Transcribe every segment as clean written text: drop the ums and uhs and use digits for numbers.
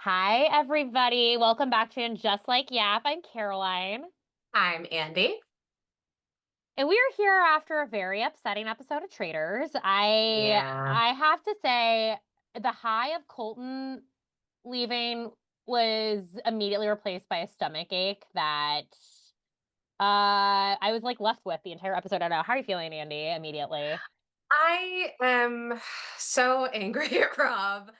Hi, everybody. Welcome back to And Just Like Yap. I'm Caroline. I'm Andy. And we are here after a very upsetting episode of Traitors. I Yeah. I have to say the high of Colton leaving was immediately replaced by a stomach ache that I was like left with the entire episode. I don't know. How are you feeling, Andy, immediately? I am so angry at Rob.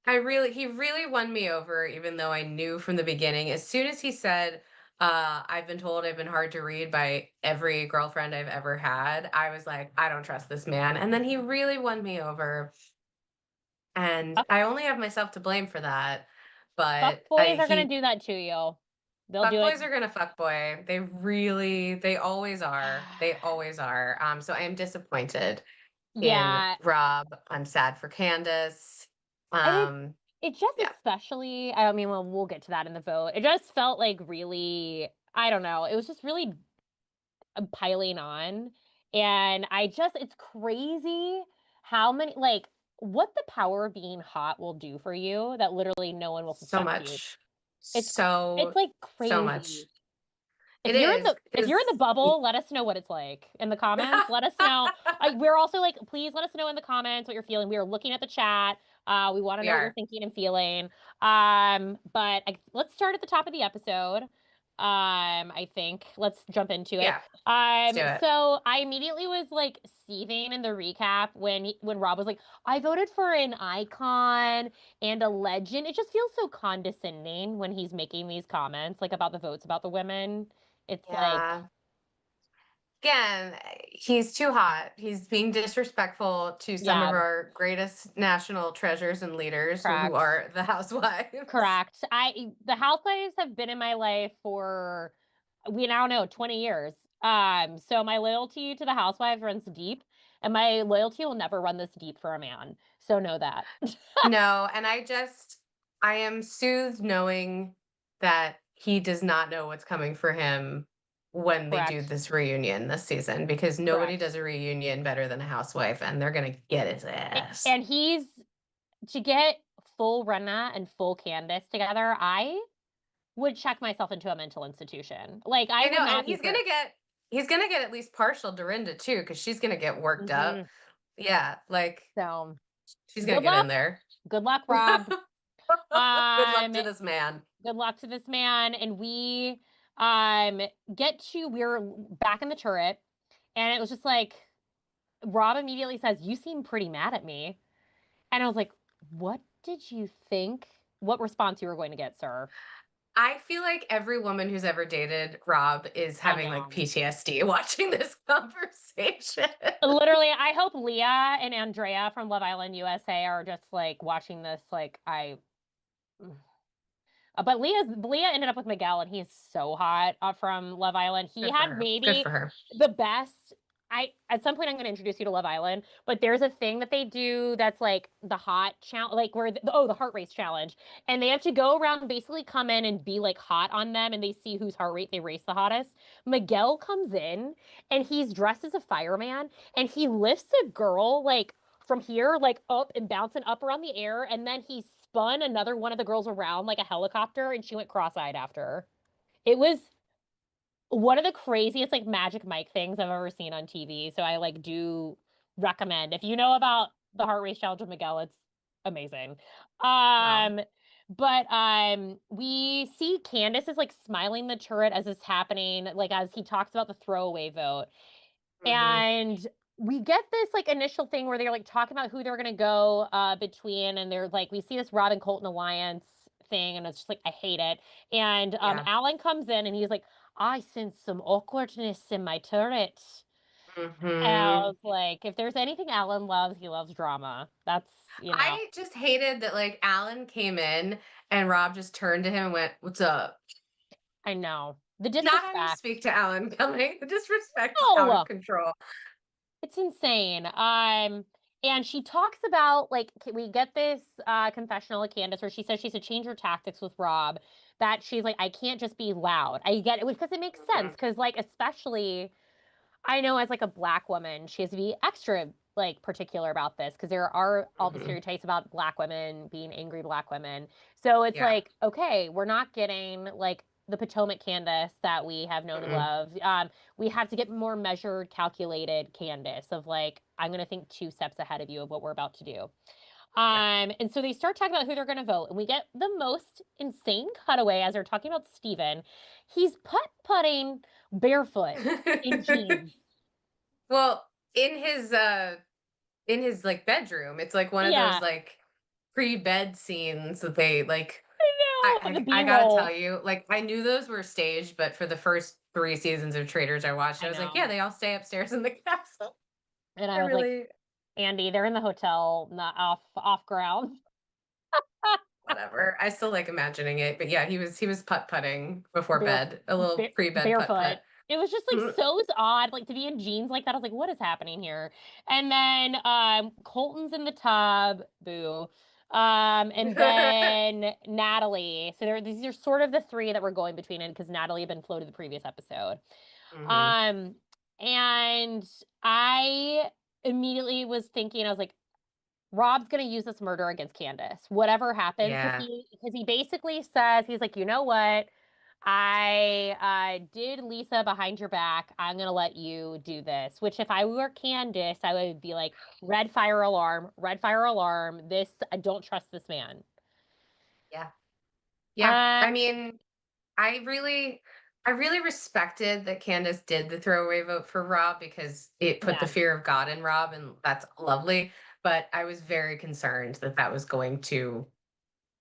He really won me over, even though I knew from the beginning. As soon as he said, I've been told I've been hard to read by every girlfriend I've ever had, I was like, I don't trust this man. And then he really won me over. And Fuck, I only have myself to blame for that. fuck But boys are gonna he do that to you. They'll do it. Fuckboys are gonna fuckboy. They always are. They always are. So I am disappointed in Yeah, Rob. I'm sad for Candiace. and Um, it just yeah, especially, I mean, well, we'll get to that in the vote. It just felt like really, I don't know, it was just really piling on. And it's crazy how many, like, what the power of being hot will do for you that literally no one will so suspect you. much, It's, it's so like so much. crazy. It is If because you're in the bubble, let us know what it's like in the comments. Let us know. We're also like, please let us know in the comments what you're feeling. We are looking at the chat. We want to we know what you're are. thinking and feeling. Let's start at the top of the episode. I think let's jump into it. Yeah, let's do it. So I immediately was like seething in the recap when Rob was like, I voted for an icon and a legend. It just feels so condescending when he's making these comments like about the votes about the women. It's like, Yeah. Again, he's too hot. He's being disrespectful to some of yeah, our greatest national treasures and leaders who correct. are the housewives. Correct. The housewives have been in my life for we now know 20 years. So my loyalty to the housewives runs deep, and my loyalty will never run this deep for a man. So know that. No, and I am soothed knowing that he does not know what's coming for him when they do Correct. this reunion this season because nobody does Correct. a reunion better than a housewife and they're gonna get his ass. And he's to get full Renna and full Candace together, I would check myself into a mental institution. Like I I would know, and not be for he's gonna get at least partial Dorinda too, because she's gonna get worked up. Mhm. Yeah, like So she's gonna good get in luck. there. Good luck, Rob. Good luck Um, to this man. Good luck to this man. And we we're back in the turret, and it was just like Rob immediately says, "You seem pretty mad at me." And I was like, "What did you think? What response you were going to get, sir?" I feel like every woman who's ever dated Rob is I having like know. PTSD watching this conversation. Literally, I hope Leah and Andrea from Love Island USA are just like watching this like I but Leah ended up with Miguel, and he's so hot from Love Island. He Good for had her. Good maybe for her. the best. I at some point I'm going to introduce you to Love Island, but there's a thing that they do that's like the hot challenge, like the heart race challenge, and they have to go around and basically come in and be like hot on them, and they see whose heart rate they race the hottest. Miguel comes in, and he's dressed as a fireman, and he lifts a girl like from here, like up and bouncing up around the air, and then he spun another one of the girls around like a helicopter, and she went cross-eyed after her. It was one of the craziest like Magic Mike things I've ever seen on TV. So I like do recommend if you know about the heart race challenge with Miguel, it's amazing. No. Um, but we see Candace is like smiling in the turret as it's happening, like as he talks about the throwaway vote. Hmm. And we get this like initial thing where they're like talking about who they're gonna go between, and they're like, we see this Rob and Colton alliance thing, and it's just like I hate it. And Yeah. Alan comes in and he's like, I sense some awkwardness in my turret. And I Hmm. was like, if there's anything Alan loves, he loves drama. That's I just hated that like Alan came in and Rob just turned to him and went, "What's up?" I know. The Not how you disrespect. speak to Alan coming. The disrespect is out of No, control. it's insane. And she talks about like we get this confessional of Candace where she says she's to change her tactics with Rob. That she's like, I can't just be loud. I get it because it makes sense. Mhm. Because like especially I know as like a black woman, she has to be extra like particular about this because there are all the Mhm. stereotypes about black women being angry black women. So it's Yeah. like, okay, we're not getting like the Potomac Candace that we have known and Mm-mm. loved. We have to get more measured, calculated Candace of like, I'm gonna think 2 steps ahead of you of what we're about to do. Yeah. And so they start talking about who they're going to vote, and we get the most insane cutaway as they're talking about Steven. He's putt-putting barefoot in jeans. Well, in his like bedroom, it's like one of those Yeah, like pre-bed scenes that they like I know the I gotta tell B-roll. you, like I knew those were staged, but for the first 3 seasons of Traitors I watched, I I was like, yeah, know, they all stay upstairs in the castle. and I I was like, really Andy, they're in the hotel, not off ground. whatever. I still like imagining it, but yeah, he was putt-putting before Bare, bed, a little pre-bed barefoot. putt-putt. It was just like so odd, like to be in jeans like that. I was like, what is happening here? And then Colton's in the tub, boo. And then Natalie. So these are sort of the three that we're going between it because Natalie had been floated the previous episode. Mhm. Um, and I immediately was thinking, I was like, Rob's gonna use this murder against Candace, whatever happens, Yeah. because he basically says he's like, you know what, I did Lisa behind your back. I'm gonna let you do this. Which, if I were Candace, I would be like, red fire alarm, red fire alarm. This I don't trust this man. Yeah. Yeah. Uh, I mean, I really respected that Candace did the throwaway vote for Rob because it put the yeah, fear of God in Rob, and that's lovely. But I was very concerned that that was going to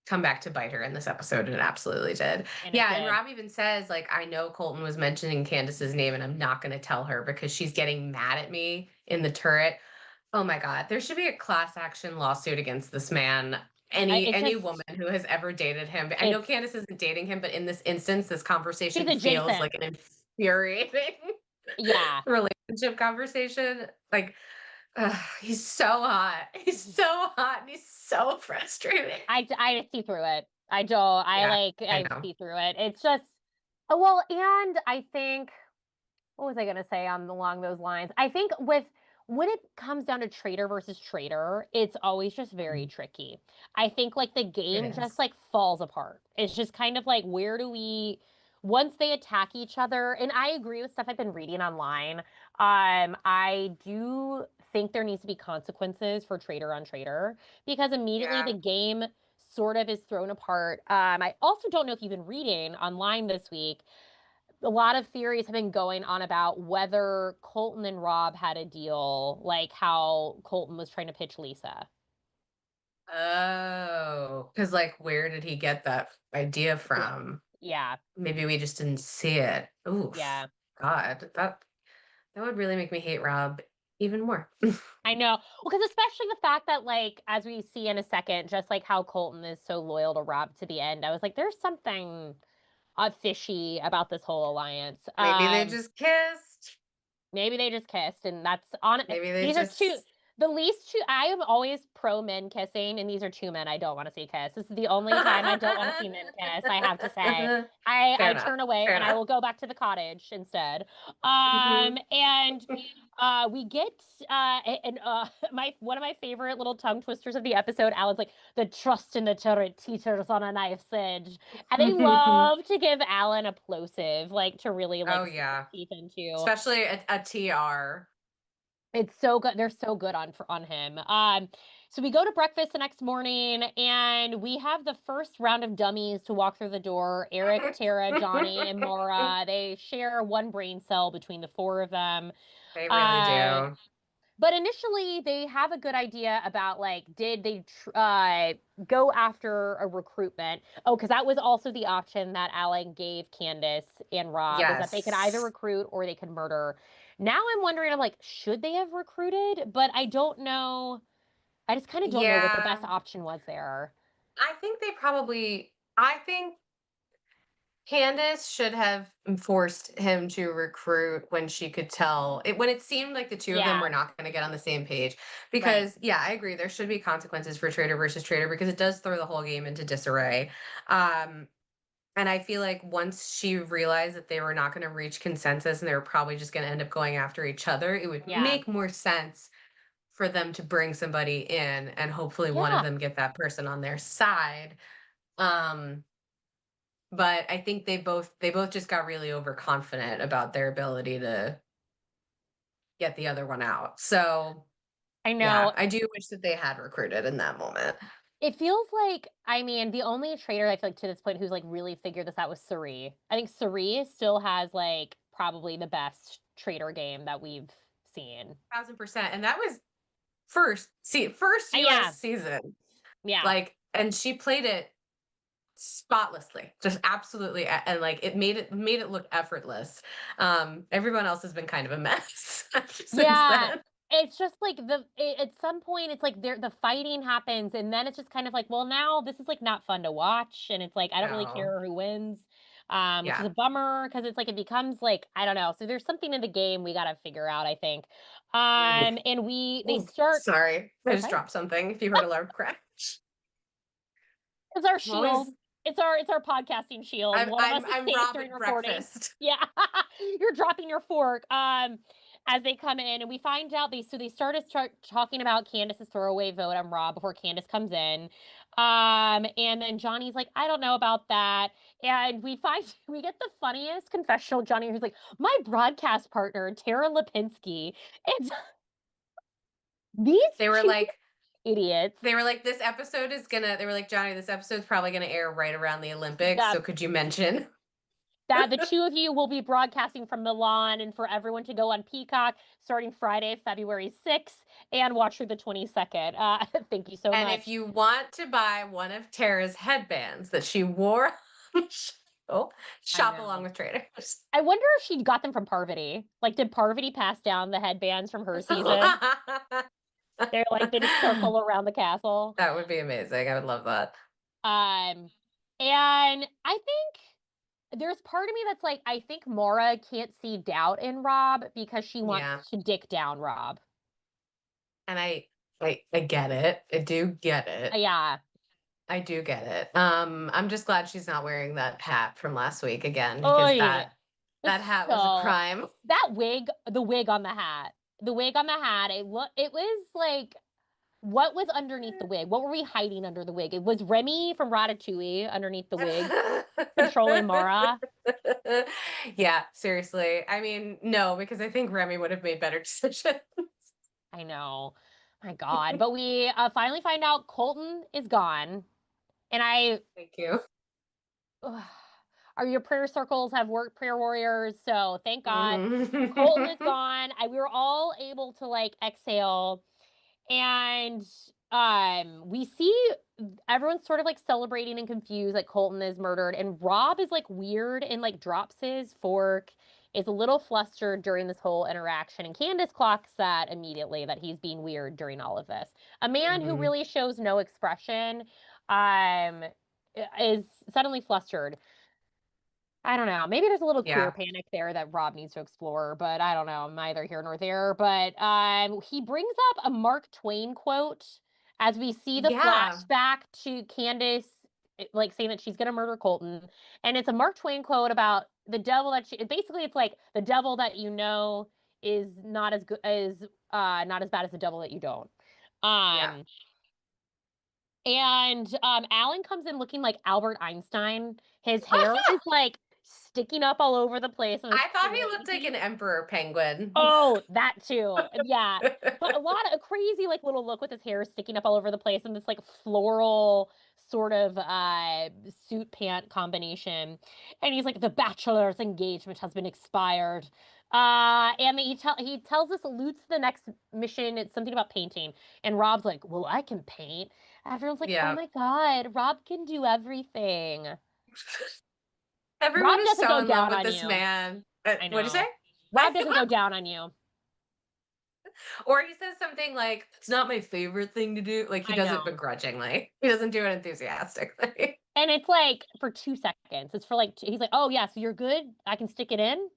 come back to bite her in this episode, and it absolutely did. and it Yeah, and did, Rob even says, like, I know Colton was mentioning Candace's name, and I'm not going to tell her because she's getting mad at me in the turret. Oh my God, there should be a class action lawsuit against this man. it's Any just woman who has ever dated him. I know it's Candace isn't dating him, but in this instance, this she's conversation feels adjacent. like an infuriating Yeah, relationship conversation. Like, he's so hot. He's so hot and he's so frustrating. I see through it. I don't. I Yeah, like I I know. see through it. It's just well, and I think what was I going to say on along those lines? I think with when it comes down to traitor versus traitor, it's always just very Mhm. tricky. I think like the It game just is. like falls apart. It's just kind of like where do we once they attack each other, and I agree with stuff I've been reading online. I do think there needs to be consequences for traitor on traitor because immediately Yeah. the game sort of is thrown apart. I also don't know if you've been reading online this week a lot of theories have been going on about whether Colton and Rob had a deal, like how Colton was trying to pitch Lisa. Oh, because like, where did he get that idea Yeah. from? Yeah. Maybe we just didn't see it. Oof. Yeah. God, that would really make me hate Rob even more. I know. Well, because especially the fact that, like, as we see in a second, just like how Colton is so loyal to Rob to the end, I was like, there's something fishy about this whole alliance. Maybe they just kissed. Maybe they just kissed, and that's on. Maybe they These are two. just The least two. I am always pro men kissing, and these are two men I don't want to see kiss. This is the only time I don't want to see men kiss. I have to say, Fair I enough. turn away Fair and I enough. will go back to the cottage instead. Mhm. And we get and my one of my favorite little tongue twisters of the episode. Alan's like the trust in the turret teeters on a knife's edge, and they love to give Alan a plosive, like to really Oh, like sink his yeah. teeth into. Especially a TR. It's so good. They're so good on him. So we go to breakfast the next morning, and we have the first round of dummies to walk through the door. Eric, Tara, Johnny, and Maura. They share one brain cell between the four of them. They really Uh, do. but initially, they have a good idea about like, did they go after a recruitment? Oh, because that was also the option that Alan gave Candace and Rob was that they could either Yes. recruit or they could murder. Now I'm wondering, I'm like, should they have recruited? But I don't know. I just kind of don't know what the best Yeah. option was there. I think Candace should have forced him to recruit when she could tell it when it seemed like the two of them were Yeah, not going to get on the same page. right. Because yeah, I agree. There should be consequences for traitor versus traitor because it does throw the whole game into disarray. Um, and I feel like once she realized that they were not going to reach consensus and they were probably just going to end up going after each other, it would Yeah. make more sense for them to bring somebody in and hopefully one of Yeah, them get that person on their side. Um, but I think they both just got really overconfident about their ability to get the other one out. So I yeah, know. I do wish that they had recruited in that moment. It feels like, I mean, the only traitor I feel like to this point who's like really figured this out was Suri. I think Suri still has like probably the best traitor game that we've seen. 1000%. And that was first US Yeah, season. yeah, Like, and she played it spotlessly, just absolutely, and like it made it look effortless. Everyone else has been kind of a mess since yeah. then. It's just like at some point it's like the fighting happens and then it's just kind of like, well, now this is like not fun to watch and it's like I don't really No. care who wins. Which is Yeah. a bummer because it's like it becomes like I don't know. So there's something in the game we got to figure out, I think. And they Ooh, start. sorry, I Oh, just sorry. dropped something. If you heard a loud crash, It's our I'm always shield. It's our podcasting shield. I'm One of us I'm is I'm safe Rob during at recording. breakfast. Yeah. You're dropping your fork. As they come in and we find out they start talking about Candiace's throwaway vote on Rob before Candiace comes in. And then Johnny's like, I don't know about that. And we get the funniest confessional Johnny who's like, my broadcast partner, Tara Lipinski. And these They were two like idiots. they were like this episode is gonna. They were like Johnny. This episode's probably gonna air right around the Olympics. Yeah, So could you mention? that the two of you will be broadcasting from Milan and for everyone to go on Peacock starting Friday, February 6th and watch through the 22nd. Thank you so And if much. you want to buy one of Tara's headbands that she wore on the show, I shop along know. with Traitors. I wonder if she got them from Parvati. Like, did Parvati pass down the headbands from her season? They just circle around the castle. That would be amazing. I would love that. Um, and I think there's part of me that's like, I think Maura can't see doubt in Rob because she Yeah. wants to dick down Rob. And I get it. I do get it. Yeah. I do get it. I'm just glad she's not wearing that hat from last week again Oh, because yeah. that hat was a So crime. that wig, the wig on the hat, the wig on the hat, it was like what was underneath the wig? What were we hiding under the wig? It was Remy from Ratatouille underneath the wig, controlling Mara. Yeah, seriously. I mean, no, because I think Remy would have made better decisions. I know. My God. But we finally find out Colton is gone. And Thank you. ugh, are your prayer circles have worked, prayer warriors? So thank God. Colton is Mhm. gone. We were all able to like exhale. And we see everyone's sort of like celebrating and confused like Colton is murdered and Rob is like weird and like drops his fork, is a little flustered during this whole interaction and Candiace clocks that immediately that he's being weird during all of this. A man who Mhm. really shows no expression um is suddenly flustered. I don't know. Maybe there's a little queer Yeah. panic there that Rob needs to explore, but I don't know. I'm neither here nor there. But he brings up a Mark Twain quote as we see the Yeah. flashback to Candice, like saying that she's going to murder Colton, and it's a Mark Twain quote about the devil that she. Basically, it's like the devil that you know is not as good as not as bad as the devil that you don't. Yeah. Um, and Alan comes in looking like Albert Einstein. His hair is like sticking up all over the place and it's I thought he looked like crazy. an emperor penguin. Oh, that too. Yeah. But a lot of a crazy like little look with his hair sticking up all over the place and this like floral sort of suit pant combination. And he's like, the bachelor's engagement has been expired. And he tells us alludes to the next mission. It's something about painting. And Rob's like, well, I can paint. Everyone's like, oh Yeah. my God, Rob can do everything. Everyone Rob is doesn't so go in love down with on this you. man. I What'd you say? know. Rob doesn't go down on you. Or he says something like, "It's not my favorite thing to do." Like he I does it know. begrudgingly. He doesn't do it enthusiastically. And it's like for 2 seconds. It's for like, he's like, oh, yeah, so you're good? I can stick it in?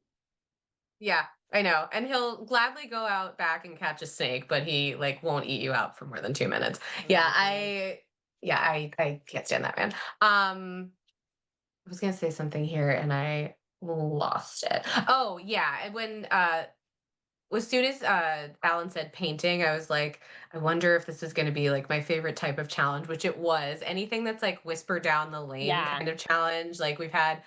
Yeah, I know. And he'll gladly go out back and catch a snake, but he like won't eat you out for more than 2 minutes. Yeah, Mhm. I can't stand that man. I was gonna say something here and I lost it. Oh yeah, and when as soon as Alan said painting, I was like, I wonder if this is going to be like my favorite type of challenge, which it was. Anything that's like whisper down the lane Yeah. kind of challenge. Like we've had,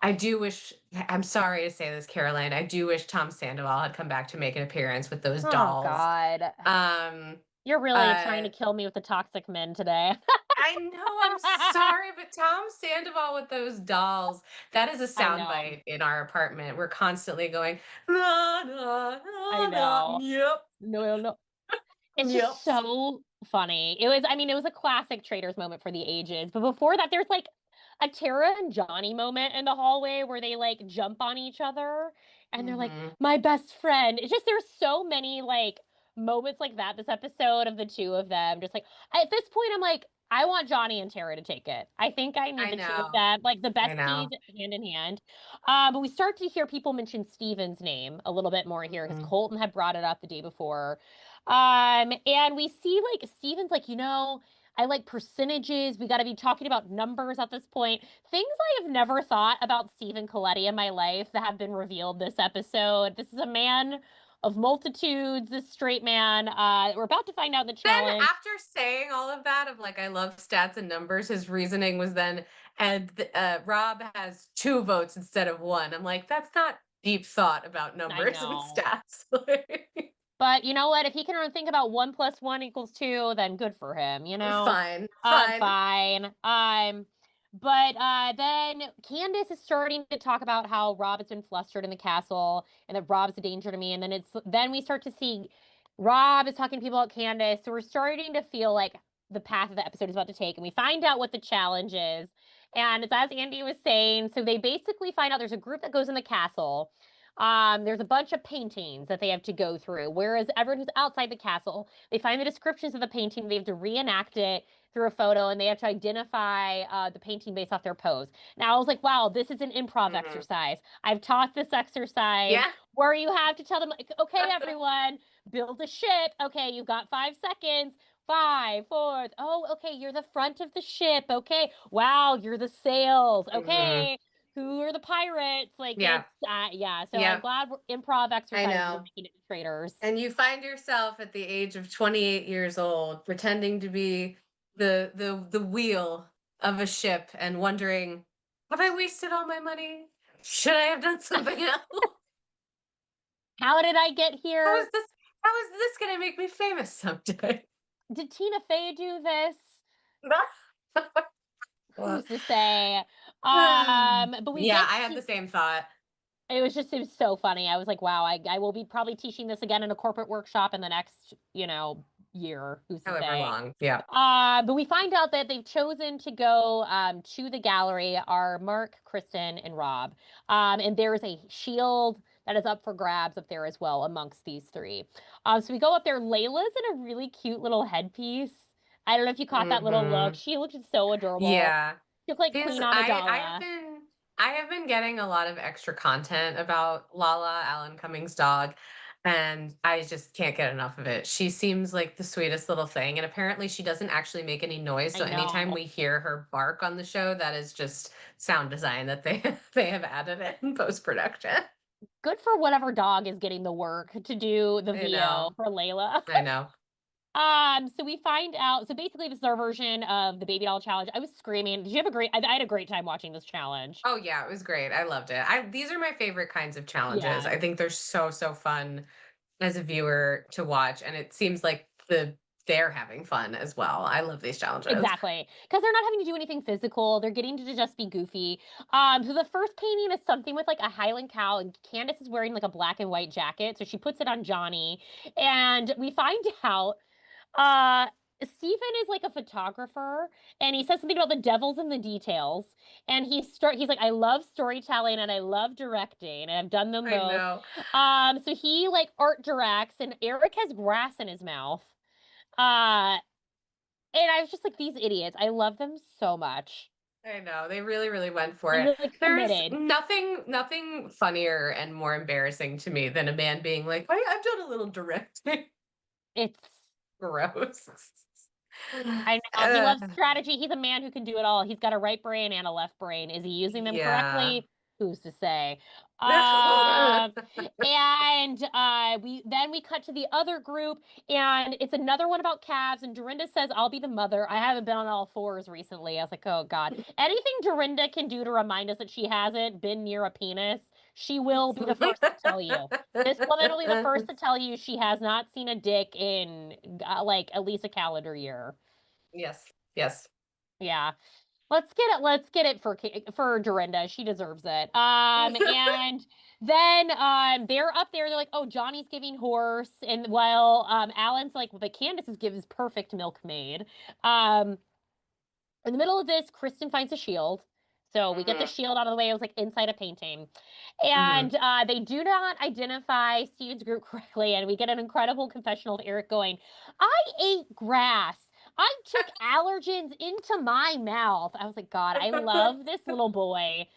I do wish, I'm sorry to say this, Caroline, I do wish Tom Sandoval had come back to make an appearance with those Oh dolls. God. Um, You're really trying uh, to kill me with the toxic men today. I know, I'm sorry, but Tom Sandoval with those dolls, that is a I know. soundbite in our apartment. We're constantly going, "Na, na, I na, na, know. yep, No, no, no. It's yep." just so funny. It was, I mean, it was a classic Traitors moment for the ages. But before that, there's like a Tara and Johnny moment in the hallway where they like jump on each other and they're like, Mhm, my best friend. It's just there's so many like moments like that this episode of the two of them. Just like at this point, I'm like, I want Johnny and Tara to take it. I think I need I the two of know, them, like the I besties know. hand in hand. But we start to hear people mention Steven's name a little bit more here because Mhm. Colton had brought it up the day before. And we see like Steven's like, I like percentages. We got to be talking about numbers at this point. Things I have never thought about Stephen Coletti in my life that have been revealed this episode. This is a man of multitudes, this straight man. We're about to find out in the Then challenge. after saying all of that of, like, I love stats and numbers, his reasoning was then, "And, Rob has 2 votes instead of 1." I'm like, "That's not deep thought about I numbers and know. stats." Like, But you know what? If he can think about 1 + 1 = 2, then good for him, you know? fine, fine. Fine. But then Candiace is starting to talk about how Rob has been flustered in the castle and that Rob's a danger to me. And then we start to see Rob is talking to people about Candiace. So we're starting to feel like the path of the episode is about to take. And we find out what the challenge is. And it's as Andy was saying. So they basically find out there's a group that goes in the castle. There's a bunch of paintings that they have to go through. Whereas everyone who's outside the castle, they find the descriptions of the painting, they have to reenact it through a photo, and they have to identify the painting based off their pose. Now I was like, wow, this is an improv Mhm. exercise. I've taught this exercise Yeah. where you have to tell them, like, okay, everyone, build a ship. Okay, you've got 5 seconds. Five, four. Oh, okay. You're the front of the ship. Okay. Wow, you're the sails. Mhm. Okay, who are the pirates? Like Yeah. it's yeah. So I'm Yep. glad improv I exercises are know. making it to traders. And you find yourself at the age of 28 years old pretending to be the wheel of a ship and wondering, "Have I wasted all my money? Should I have done something else? How did I get How here? is this how is this gonna make me famous someday?" Did Tina Fey do this? Uh, Who's to say? But we yeah, get I had to the same thought. it was so funny. I was like, wow, I will be probably teaching this again in a corporate workshop in the next, year. Who's to However say? long. Yeah. But we find out that they've chosen to go to the gallery are Mark, Kristen, and Rob. And there is a shield that is up for grabs up there as well amongst these three. So we go up there. Layla's in a really cute little headpiece. I don't know if you caught that little look. Mhm. She looked so adorable. Yeah. She looked like She's Queen I have Amidala. been I have been getting a lot of extra content about Lala, Alan Cummings' dog, and I just can't get enough of it. She seems like the sweetest little thing, and apparently she doesn't actually make any noise, I so anytime know. we hear her bark on the show, that is just sound design that they they have added in post-production. Good for whatever dog is getting the work to do the I VO know. for Layla. I know. So we find out. So basically, this is our version of the baby doll challenge. I was screaming. Did you have a great? I had a great time watching this challenge. Oh, yeah, it was great. I loved it. I These are my favorite kinds of challenges. Yeah, I think they're so, so fun as a viewer to watch, and it seems like they're having fun as well. I love these challenges. exactly. Because they're not having to do anything physical. They're getting to just be goofy. So the first painting is something with like a Highland cow, and Candace is wearing like a black and white jacket. So she puts it on Johnny, and we find out Uh, Stephen is like a photographer and he says something about the devil's in the details. And he's like, I love storytelling and I love directing, and I've done them I both. know. So he like art directs and Eric has grass in his mouth. Uh, and I was just like, these idiots. I love them so much. I know. They really, really went for They're it. really There's committed. nothing funnier and more embarrassing to me than a man being like, I've done a little directing." It's Gross. I know he Uh, loves strategy. He's a man who can do it all. He's got a right brain and a left brain. Is he using them yeah. correctly? Who's to say? Um, and we cut to the other group, and it's another one about calves. And Dorinda says, "I'll be the mother." I haven't been on all fours recently. I was like, "Oh God!" Anything Dorinda can do to remind us that she hasn't been near a penis, she will be the first to tell you. This woman will be the first to tell you she has not seen a dick in like at least a calendar year. Yes, yes. Yeah. Let's get it. Let's get it for Dorinda. She deserves it. And then they're up there. They're like, "Oh, Johnny's giving horse," and while Alan's like, "Well, but Candace is gives perfect milkmaid." Um, in the middle of this, Kristen finds a shield. So we get the Mhm, shield out of the way. It was like inside a painting. mhm. And they do not identify Steven's group correctly. And we get an incredible confessional of Eric going, "I ate grass. I took allergens into my mouth." I was like, God, I love this little boy.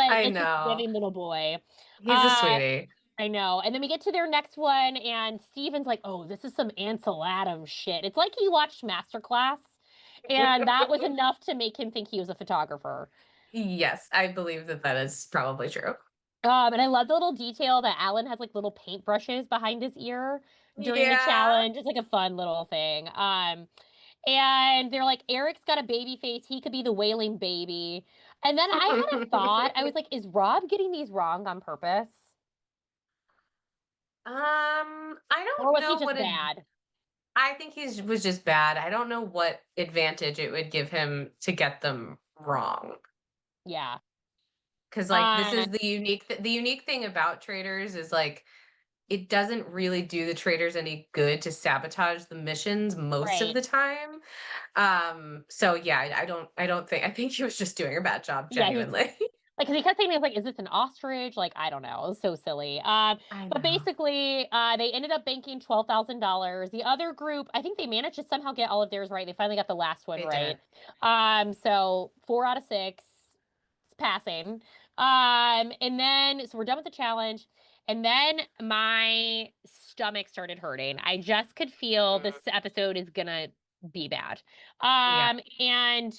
I It's just know. giving little boy. He's a Uh, sweetie. I know. And then we get to their next one, and Steven's like, "Oh, this is some Ansel Adams shit." It's like he watched Masterclass, and that was enough to make him think he was a photographer. Yes, I believe that that is probably true. And I love the little detail that Alan has like little paintbrushes behind his ear during the Yeah. challenge. It's like a fun little thing. And they're like, "Eric's got a baby face. He could be the wailing baby." And then I had a thought. I was like, is Rob getting these wrong on purpose? I Or don't was he know just what bad? I think he was just bad. I don't know what advantage it would give him to get them wrong. Yeah. Because like this Uh, is the unique thing about traders is like it doesn't really do the traders any good to sabotage the missions most of right. the time. So yeah, I think he was just doing a bad job Yeah, he's genuinely. like, because he kept saying, like, "Is this an ostrich?" Like, I don't know. It was so silly. I But know. basically, they ended up banking $12,000. The other group, I think they managed to somehow get all of theirs right. They finally got the last one They right. did. So 4 out of 6, it's passing. And then so we're done with the challenge. And then my stomach started hurting. I just could feel Mm, this episode is gonna be bad. yeah. And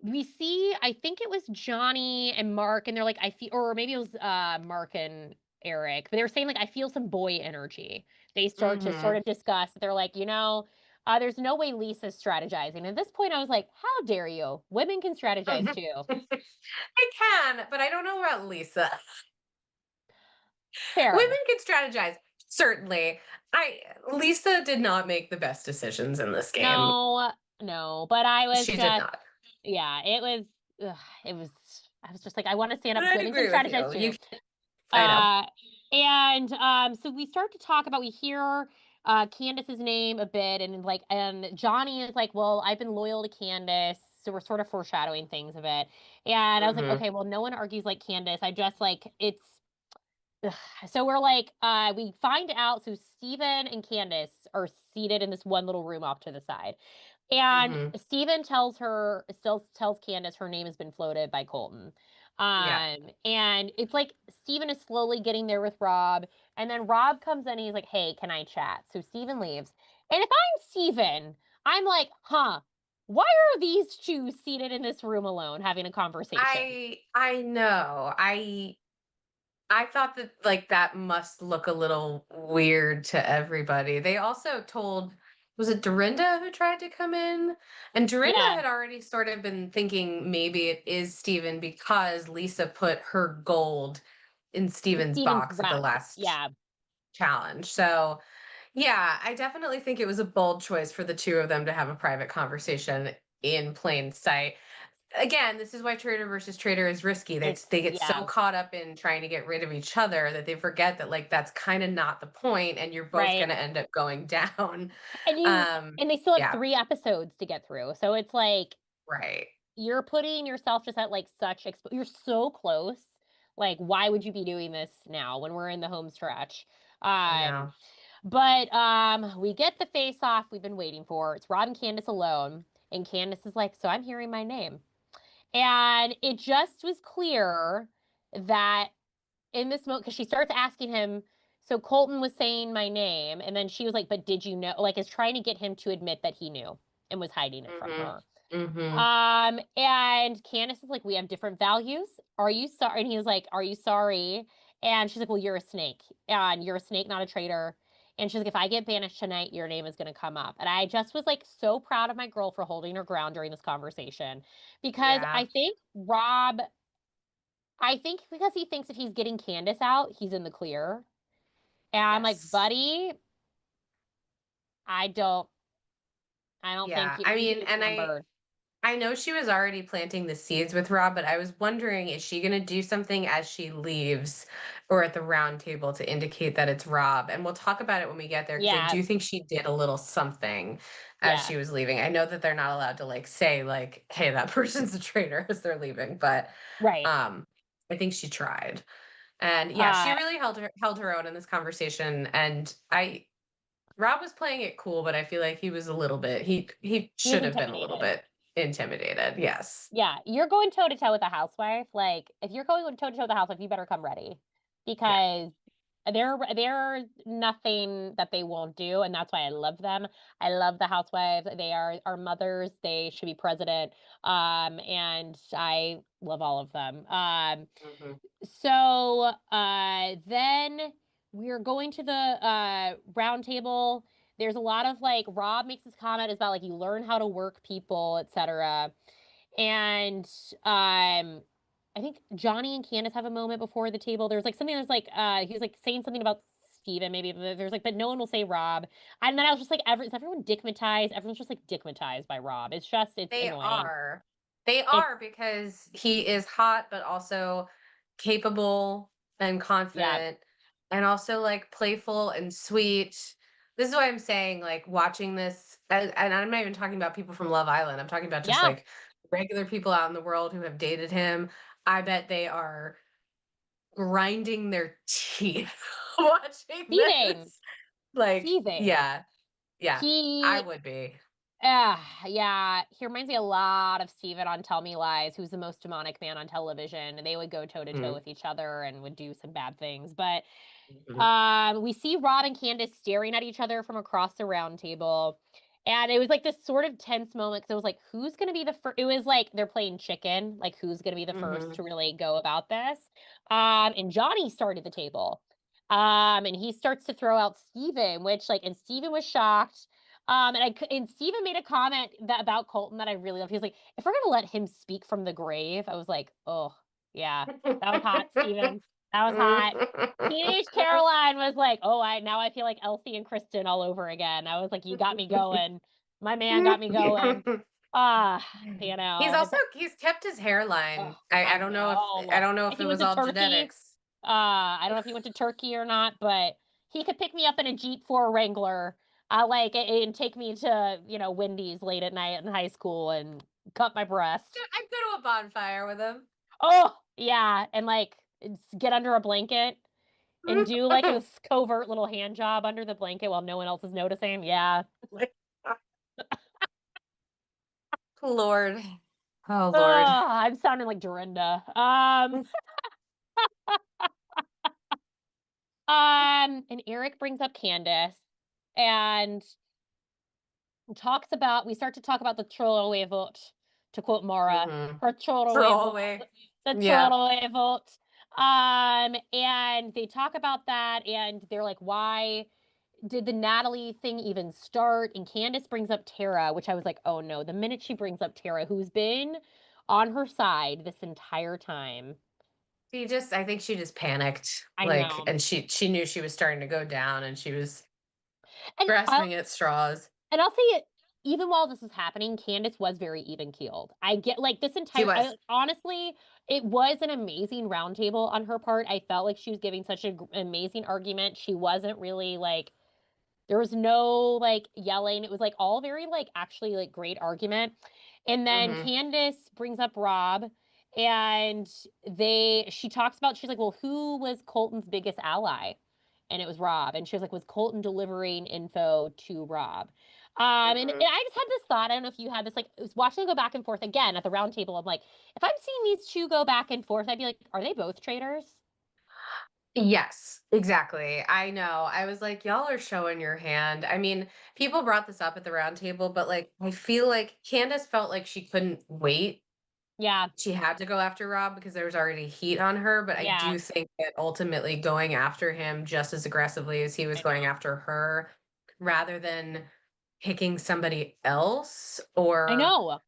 we see, I think it was Johnny and Mark, and they're like, "I feel," or maybe it was Mark and Eric, but they were saying like, "I feel some boy energy." They start to sort Mhm. of discuss. They're like, there's no way Lisa's strategizing. At this point, I was like, how dare you? Women can strategize too. I can, but I don't know about Lisa. Women Fair. can strategize, certainly. I Lisa did not make the best decisions in this game. No, no, but I was She did just, not. yeah, ugh, it was. I was just like, I want to stand But up. I'd Women can agree with strategize you. too. I know. Uh, and so we start to talk about, we hear Candace's name a bit, and like, and Johnny is like, "Well, I've been loyal to Candace." So we're sort of foreshadowing things of it. And I was like, Mhm. okay, well, no one argues like Candace. I just like it's ugh. So we're like, we find out, so Steven and Candace are seated in this one little room off to the side. And Mhm. Steven still tells Candace her name has been floated by Colton. Yeah. And it's like Steven is slowly getting there with Rob. And then Rob comes in and he's like, "Hey, can I chat?" So Steven leaves. And if I'm Steven, I'm like, huh, why are these two seated in this room alone having a conversation? I know. I thought that like that must look a little weird to everybody. They also told was it Dorinda who tried to come in? And Dorinda Yeah, had already sort of been thinking maybe it is Steven because Lisa put her gold in Steven's Steven's box at the box. last Yeah, challenge. So, yeah, I definitely think it was a bold choice for the two of them to have a private conversation in plain sight. Again, this is why traitor versus traitor is risky. They get so yeah, caught up in trying to get rid of each other that they forget that like that's kind of not the point, and you're both going right. to end up going down. And you Um, and they still have yeah, 3 episodes to get through. So it's like right. you're putting yourself just at like you're so close. Like, why would you be doing this now when we're in the home stretch? I Um, know. but we get the face off we've been waiting for. It's Rob and Candace alone, and Candace is like, "So I'm hearing my name," and it just was clear that in this moment, because she starts asking him. So Colton was saying my name, and then she was like, "But did you know?" Like, is trying to get him to admit that he knew. and was hiding it from Mhm. her. Mhm. And Candiace is like, we have different values. Are you sorry? And he was like, are you sorry? And she's like, well, you're a snake. And you're a snake, not a traitor. And she's like, if I get banished tonight, your name is going to come up. And I just was like so proud of my girl for holding her ground during this conversation because Yeah. I think because he thinks if he's getting Candiace out, he's in the clear. And I'm like, Yes. buddy, I don't, I don't think Yeah. you, I you're mean, being outnumbered. I know she was already planting the seeds with Rob, but I was wondering, is she going to do something as she leaves or at the round table to indicate that it's Rob? And we'll talk about it when we get there because I Yeah, do think she did a little something as yeah, she was leaving. I know that they're not allowed to like say like, "Hey, that person's a traitor" as they're leaving, but right. um I think she tried. And yeah, she Uh, really held her own in this conversation, and I Rob was playing it cool, but I feel like he was a little bit he he was should have been a little intimidated. bit intimidated. Yes. Yeah, you're going toe to toe with a housewife. Like, if you're going toe to toe with a housewife, you better come ready Yeah. because there's nothing that they won't do, and that's why I love them. I love the housewives. They are our mothers. They should be president. And I love all of them. Mhm. Then we're going to the round table. There's a lot of like Rob makes this comment about like you learn how to work people, etc. And I think Johnny and Candace have a moment before the table. There's like something that's like he was like saying something about Steven, maybe but there's like, but no one will say Rob. And then I was just like, is everyone dickmatized? Everyone's just like dickmatized by Rob. It's They annoying. are. They It's are because he is hot, but also capable and yeah, confident and also like playful and sweet. This is why I'm saying like watching this and I'm not even talking about people from Love Island. I'm talking about just yeah, like regular people out in the world who have dated him. I bet they are grinding their teeth watching seething, this. Like, seething. yeah, yeah, I He would be. Yeah, he reminds me a lot of Steven on Tell Me Lies, who's the most demonic man on television, and they would go toe to toe Mhm, with each other and would do some bad things. But mhm, we see Rob and Candace staring at each other from across the round table. And it was like this sort of tense moment because it was like, who's going to be the first? It was like they're playing chicken, like who's going to be the first mhm. to really go about this. And Johnny started the table. And he starts to throw out Steven, which like, and Steven was shocked. And Steven made a comment that about Colton that I really loved. He was like, if we're going to let him speak from the grave, I was like, oh, yeah, that was hot, Steven. That was hot. Teenage Caroline was like, "Oh, I now I feel like Elsie and Kristen all over again." I was like, "You got me going. My man got me going." Ah, He's kept his hairline. oh, I I know. don't know If if he it went was to all Turkey, genetics. I don't know if he went to Turkey or not, but he could pick me up in a Jeep for a Wrangler, and take me to, Wendy's late at night in high school and cut my breast. I'd go to a bonfire with him. Oh, yeah, and like get under a blanket and do like a covert little hand job under the blanket while no one else is noticing. Yeah. Like, Lord. Oh, Oh, Lord. I'm sounding like Dorinda. And Eric brings up Candace and we start to talk about the throwaway vote, to quote Mara, Mhm. her throwaway vote, Throwaway. the Yeah. throwaway vote. And they talk about that and they're like, why did the Natalie thing even start? And Candace brings up Tara, which I was like, oh no, the minute she brings up Tara, who's been on her side this entire time. I think she just panicked. I Like, know. and she knew she was starting to go down and she was And I'll grasping at straws. and I'll say it, even while this is happening, Candace was very even keeled. I get like this She entire was. honestly, it was an amazing roundtable on her part. I felt like she was giving such an amazing argument. She wasn't really like there was no like yelling. It was like all very like actually like great argument. And then Mhm. Candace brings up Rob and she talks about she's like, "Well, who was Colton's biggest ally?" And it was Rob. And she was like, "Was Colton delivering info to Rob?" And Mhm. I just had this thought. I don't know if you had this, like, I was watching them go back and forth again at the round table. I'm like, if I'm seeing these two go back and forth, I'd be like, are they both traitors? Yes, exactly. I know. I was like, y'all are showing your hand. I mean, people brought this up at the round table, but like, I feel like Candace felt like she couldn't wait. Yeah, She had to go after Rob because there was already heat on her. But I yeah, do think that ultimately going after him just as aggressively as he was I going know. after her, rather than picking somebody else I or know.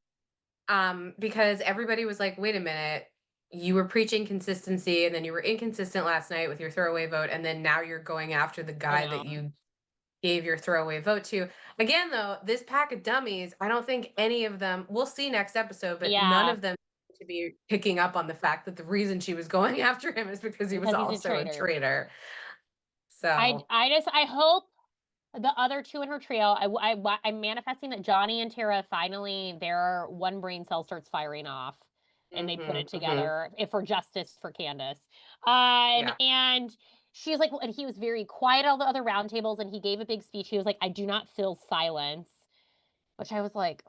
because everybody was like, "Wait a minute, you were preaching consistency and then you were inconsistent last night with your throwaway vote, and then now you're going after the I guy know. that you gave your throwaway vote to." Again, though, this pack of dummies, I don't think any of them we'll see next episode, but none Yeah, of them to be picking up on the fact that the reason she was going after him is because he was because he's a also a traitor. traitor. I So, I just I hope the other two in her trio. I'm manifesting that Johnny and Tara finally their one brain cell starts firing off, and they put it mhm, mhm. together if for justice for Candace. Yeah, And she's like, and he was very quiet at all the other roundtables, and he gave a big speech. He was like, "I do not feel silence," which I was like,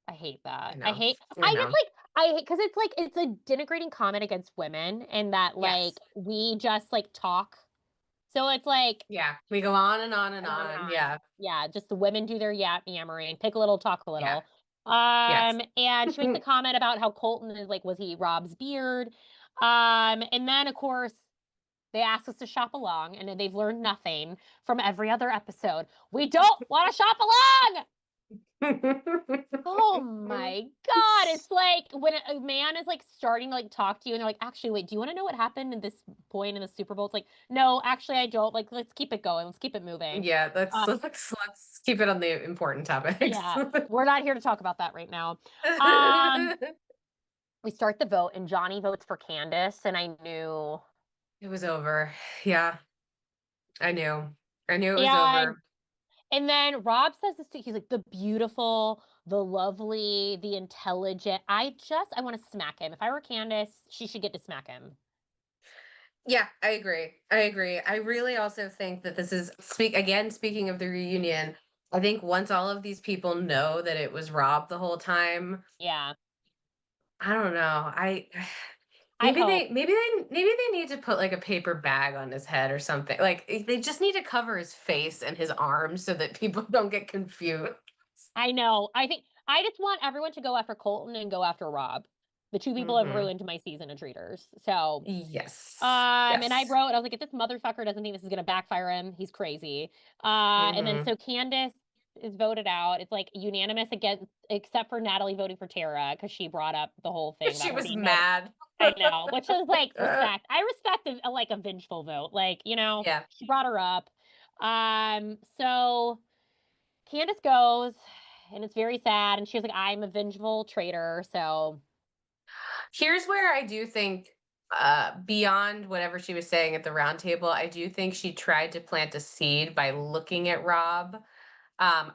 I hate I that. know. I I just know. like I hate because it's like it's a denigrating comment against women, and that Yes. like we just like talk. So it's like Yeah. We go on and on and and on and on. on. Yeah. Yeah, just the women do their yammering, pick a little, talk a Yeah. little. Yes. And she makes the comment about how Colton is like, was he Rob's beard? And then of course they ask us to shop along, and then they've learned nothing from every other episode. We don't want to shop along. Oh my god! It's like when a man is like starting to like talk to you, and they're like, "Actually, wait, do you want to know what happened at this point in the Super Bowl?" It's like, "No, actually, I don't." Like, let's keep it going. Let's keep it moving. Yeah, Uh, let's keep it on the important topics. yeah, we're not here to talk about that right now. Um, we start the vote, and Johnny votes for Candace, and I knew, It was over. Yeah, I knew. I knew it was and over. and then Rob says this to he's like the beautiful, the lovely, the intelligent. I want to smack him. If I were Candace, she should get to smack him. Yeah, I agree. I agree. I really also think that this is speaking of the reunion, I think once all of these people know that it was Rob the whole time, Yeah, I don't know. I I hope. maybe they need to put like a paper bag on his head or something. Like they just need to cover his face and his arms so that people don't get confused. I know. I think I just want everyone to go after Colton and go after Rob. The two people have Mhm. ruined my season of Traitors. So, Yes. and I Yes. wrote, I was like, if this motherfucker doesn't think this is gonna backfire him, he's crazy. And then Mhm. so Candace is voted out. It's like unanimous against, except for Natalie voting for Tara because she brought up the whole thing about She her was being voted. mad. I know, which is like respect. I respect like a vengeful vote. Like, Yeah. she brought her up. So Candace goes, and it's very sad. And she was like, I'm a vengeful traitor. So, Here's where I do think, beyond whatever she was saying at the round table, I do think she tried to plant a seed by looking at Rob.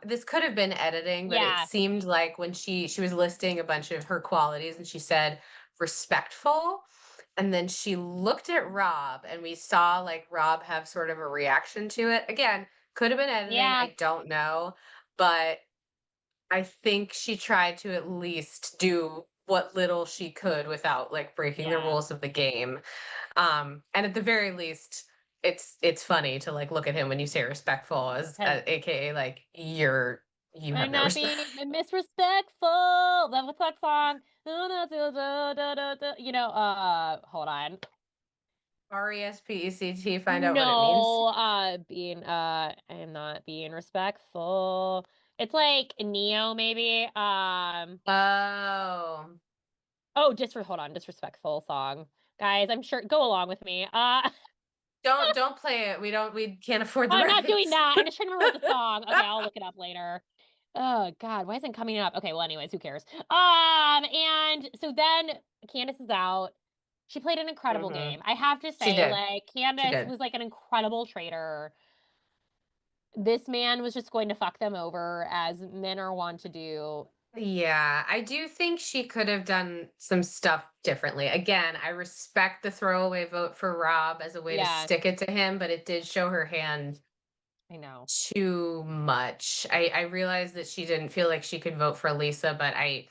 This could have been editing, but it yeah, seemed like when she was listing a bunch of her qualities and she said respectful, and then she looked at Rob and we saw like Rob have sort of a reaction to it. Again, could have been editing, yeah, I don't know, but I think she tried to at least do what little she could without like breaking the yeah. rules of the game. And at the very least, it's funny to like look at him when you say respectful as Because AKA like you have I'm no not respect. being misrespectful. What's that song? Hold on. RESPECT, find out what it means. No, I'm not being respectful. It's like Neo, maybe. Oh. Oh, hold on, disrespectful song. Guys, I'm sure go along with me. Don't play it. We can't afford the I'm not doing rights. that. I'm just trying to remember what the song. Okay, I'll look it up later. Oh God, why isn't it coming up? Okay, well, anyways, who cares? And so then Candace is out. She played an incredible Mhm. game. I have to She say, did. like, She Candace did. was like an incredible traitor. This man was just going to fuck them over, as men are wont to do. Yeah, I do think she could have done some stuff differently. Again, I respect the throwaway vote for Rob as a way to Yeah, stick it to him, but it did show her hand I know. too much. I realized that she didn't feel like she could vote for Lisa, but I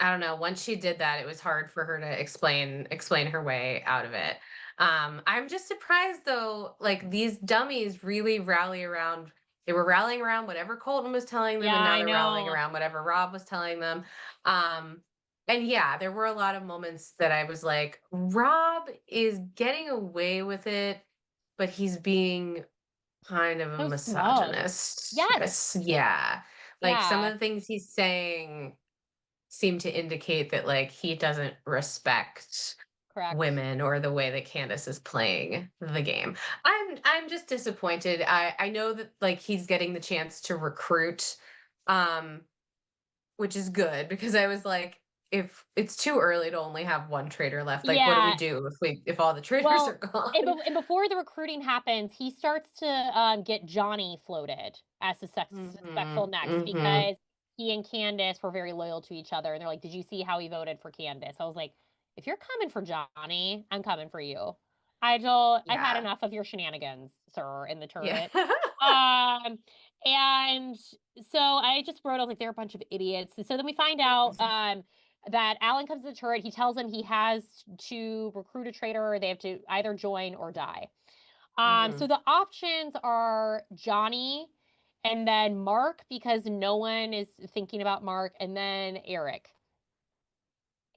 don't know. Once she did that, it was hard for her to explain her way out of it. I'm just surprised though, like these dummies really rally around. They were rallying around whatever Colton was telling them, Yeah, and now I they're rallying know. around whatever Rob was telling them. Um, and yeah, there were a lot of moments that I was like, Rob is getting away with it, but he's being kind of a So smug. misogynist. Yes. Yeah. Like some Yeah, of the things he's saying seem to indicate that like he doesn't respect correct. women or the way that Candiace is playing the game. I'm just disappointed. I know that like he's getting the chance to recruit, um, which is good because I was like, if it's too early to only have one traitor left, like what do we Yeah. do if all the traitors are Well, gone? and before the recruiting happens, he starts to get Johnny floated as suspectful Mhm. next Mhm. because he and Candace were very loyal to each other. And they're like, "Did you see how he voted for Candace?" I was like, "If you're coming for Johnny, I'm coming for you. I've had Yeah. enough of your shenanigans, sir, in the Yeah. turret." Um, and so I just wrote, I was like, they're a bunch of idiots. And so then we find out that Alan comes to the turret. He tells him he has to recruit a traitor, or they have to either join or die. So Mhm. the options are Johnny and then Mark, because no one is thinking about Mark, and then Eric.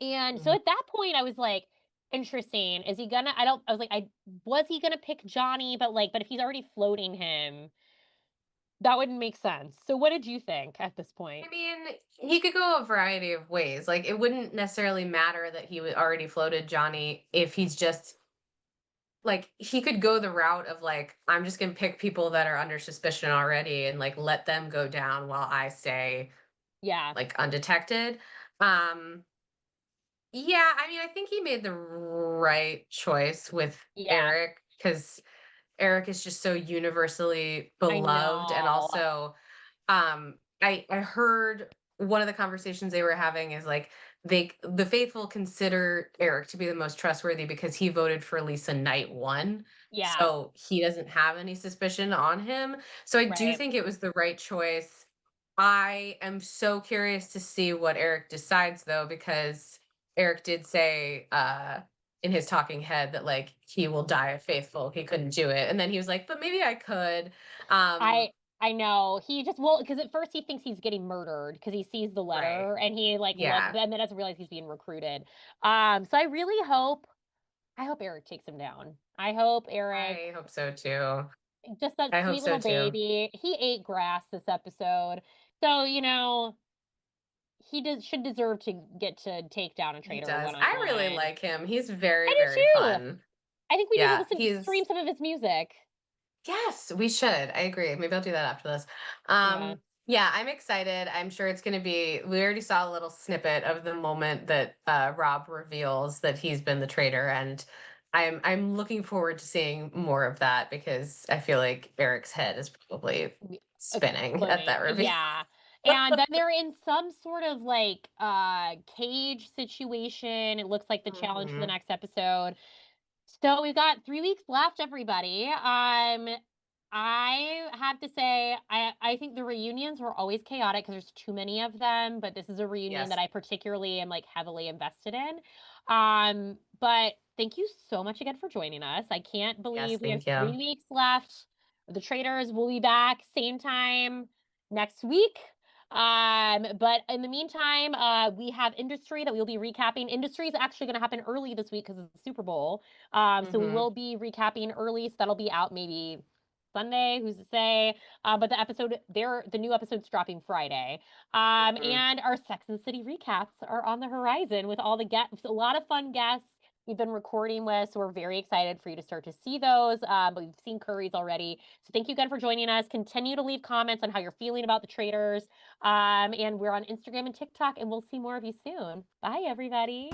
And so Mhm. at that point, I was like, interesting. Is he gonna? I don't. I was like, I was he gonna pick Johnny? But like, but if he's already floating him, that wouldn't make sense. So what did you think at this I point? mean, he could go a variety of ways. Like, it wouldn't necessarily matter that he already floated Johnny if he's just like he could go the route of like I'm just gonna pick people that are under suspicion already and like let them go down while I stay Yeah, like undetected. Um, yeah, I mean, I think he made the right choice with yeah, Eric because Eric is just so universally I beloved, and know. also I heard one of the conversations they were having is like the faithful consider Eric to be the most trustworthy because he voted for Lisa night one. Yeah, So he doesn't have any suspicion on him. So I do right. think it was the right choice. I am so curious to see what Eric decides though, because Eric did say in his talking head that like he will die a faithful. He couldn't do it. And then he was like, but maybe I could. Um I I know. He just well, because at first he thinks he's getting murdered because he sees the right. letter and he like look Yeah. and then doesn't realize he's being recruited. So I hope Eric takes him down. I hope Eric I hope so too. just that I hope sweet so little too. baby. He ate grass this episode. So, should deserve to get to take down a He traitor does. one on I really one. like him. He's very, I very do too. fun. I think we need to Yeah, listen stream he's some of his music. yes, we should. I agree. Maybe I'll do that after this. Yeah. Yeah, I'm excited. I'm sure it's going to be. We already saw a little snippet of the moment that Rob reveals that he's been the traitor, and I'm looking forward to seeing more of that because I feel like Eric's head is probably Y spinning at exploding, that reveal. yeah, and then they're in some sort of, like, cage situation. It looks like the challenge for the Mhm. next episode. So we've got 3 weeks left, everybody. I have to say, I think the reunions were always chaotic because there's too many of them, but this is a reunion that Yes. I particularly am, like, heavily invested in. But thank you so much again for joining us. I can't Yes. believe we have Thank 3 you. weeks left. The Traitors will be back same time next week. But in the meantime, we have Industry that we'll be recapping. Industry is actually going to happen early this week because of the Super Bowl. So we Hmm. will be recapping early, so that'll be out maybe Sunday, who's to say? But the new episode's dropping Friday. Hmm. And our Sex and the City recaps are on the horizon with all the guests, a lot of fun guests we've been recording with. So we're very excited for you to start to see those. But we've seen Curry's already. So thank you again for joining us. Continue to leave comments on how you're feeling about the Traitors. And we're on Instagram and TikTok, and we'll see more of you soon. Bye, everybody.